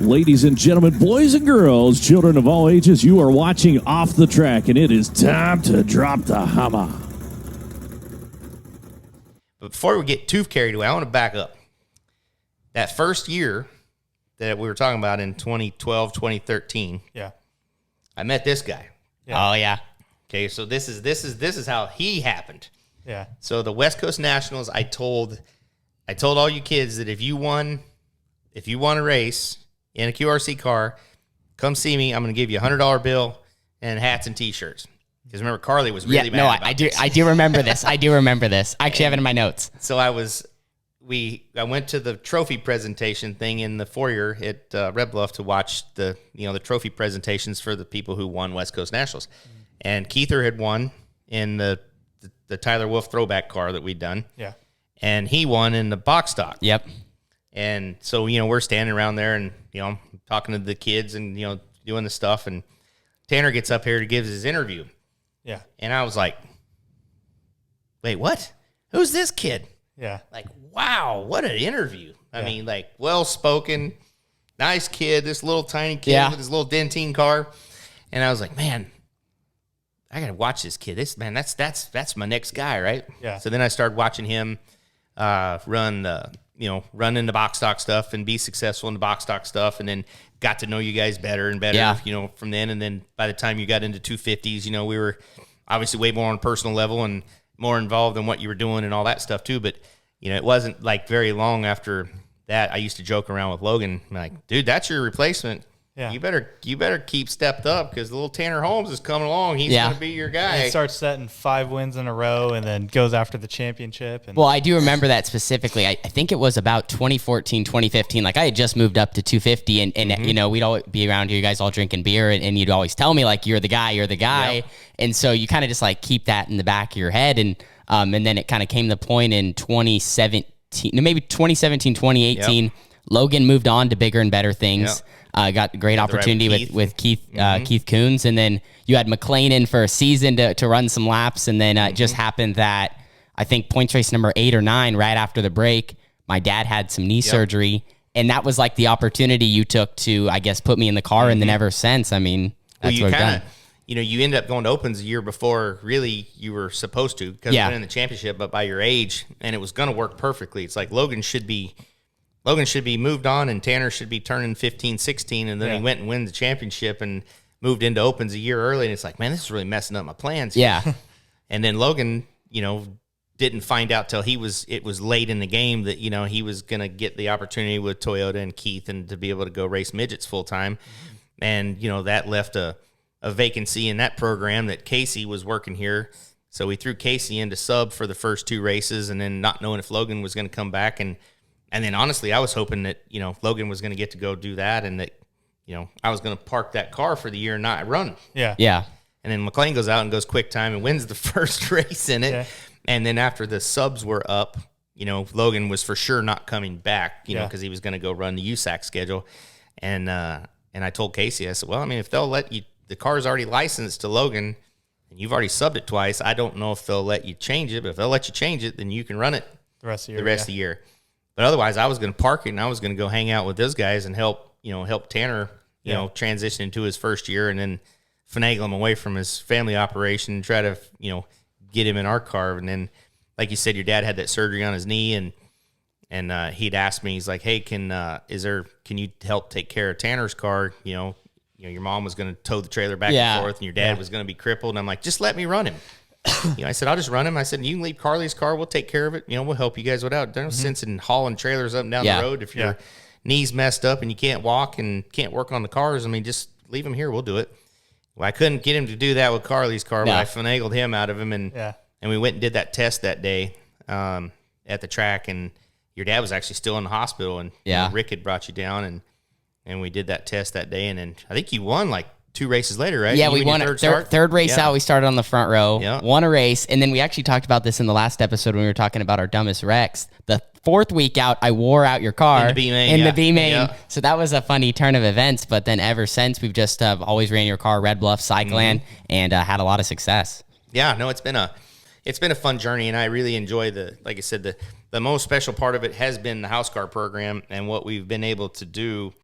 Ladies and gentlemen, boys and girls, children of all ages, you are watching Off the Track, and it is time to drop the hammer. But before we get too carried away, I want to back up. That first year that we were talking about in 2012, 2013, Yeah. I met this guy. Yeah. Oh, yeah. Okay, so this is how he happened. Yeah. So the West Coast Nationals, I told all you kids that if you want a race in a QRC car, come see me. I'm going to give you a $100 bill and hats and T-shirts. Because remember, Carly was really mad about this. I do remember this. I do remember this. I actually have it in my notes. So I went to the trophy presentation thing in the foyer at Red Bluff to watch the trophy presentations for the people who won West Coast Nationals. And Keither had won in the Tyler Wolf throwback car that we'd done. Yeah. And he won in the box stock. Yep. And so, we're standing around there and, I'm talking to the kids and, doing the stuff. And Tanner gets up here to give his interview. Yeah. And I was like, wait, what? Who's this kid? Yeah. Like, wow, what an interview. I mean, like, well-spoken, nice kid, this little tiny kid with his little dentine car. And I was like, man, I got to watch this kid. That's my next guy, right? Yeah. So then I started watching him run in the box stock stuff and be successful in the box stock stuff, and then got to know you guys better and better, from then. And then by the time you got into 250s, we were obviously way more on a personal level and more involved in what you were doing and all that stuff too. But, it wasn't like very long after that, I used to joke around with Logan, like, dude, that's your replacement. Yeah. You better keep stepped up because the little Tanner Holmes is coming along. He's going to be your guy. He starts setting 5 wins in a row and then goes after the championship. And Well, I do remember that specifically. I think it was about 2014, 2015. Like, I had just moved up to 250, and we'd always be around here, you guys all drinking beer, and you'd always tell me, like, you're the guy. Yep. And so you kind of just, like, keep that in the back of your head. And then it kind of came to the point in 2017, 2018, Yep. Logan moved on to bigger and better things. Yep. Got a great opportunity with Keith Keith Coons, and then you had McLean in for a season to run some laps, and then it just happened that I think points race number 8 or 9, right after the break, my dad had some knee surgery, and that was like the opportunity you took to, I guess, put me in the car, and then ever since, I mean, that's what we've done. You ended up going to Opens a year before really you were supposed to because you went in the championship, but by your age, and it was going to work perfectly. It's like Logan should be moved on, and Tanner should be turning 15, 16, and then he went and won the championship and moved into Opens a year early, and it's like, man, this is really messing up my plans. Yeah. And then Logan, didn't find out till it was late in the game that, he was going to get the opportunity with Toyota and Keith and to be able to go race midgets full time. And, that left a vacancy in that program that Casey was working here. So we threw Casey into sub for the first 2 races, and then not knowing if Logan was going to come back. And then, honestly, I was hoping that, Logan was going to get to go do that and that, I was going to park that car for the year and not run. Yeah. Yeah. And then McLean goes out and goes quick time and wins the first race in it. Yeah. And then after the subs were up, Logan was for sure not coming back, because he was going to go run the USAC schedule. And I told Casey, I said, well, I mean, if they'll let you, the car's already licensed to Logan and you've already subbed it twice, I don't know if they'll let you change it. But if they'll let you change it, then you can run it the rest of the year. But otherwise, I was going to park it, and I was going to go hang out with those guys and help Tanner, transition into his first year, and then finagle him away from his family operation and try to, get him in our car. And then, like you said, your dad had that surgery on his knee, and he'd asked me, he's like, hey, can you help take care of Tanner's car? Your mom was going to tow the trailer back and forth, and your dad was going to be crippled. And I'm like, just let me run him. I said, I'll just run him. I said, you can leave Carly's car. We'll take care of it. We'll help you guys without. There's no sense in hauling trailers up and down the road if your knee's messed up and you can't walk and can't work on the cars. I mean, just leave him here. We'll do it. Well, I couldn't get him to do that with Carly's car, but I finagled him out of him. And we went and did that test that day at the track. And your dad was actually still in the hospital. And Rick had brought you down. And we did that test that day. And then I think you won like 2 races later, right? Yeah, we won a third race out. We started on the front row, won a race, and then we actually talked about this in the last episode when we were talking about our dumbest wrecks. The 4th week out, I wore out your car in the B-main. Yeah. So that was a funny turn of events, but then ever since, we've just always ran your car, Red Bluff, cycling, and had a lot of success. Yeah, no, it's been a fun journey, and I really enjoy like I said, the most special part of it has been the house car program and what we've been able to do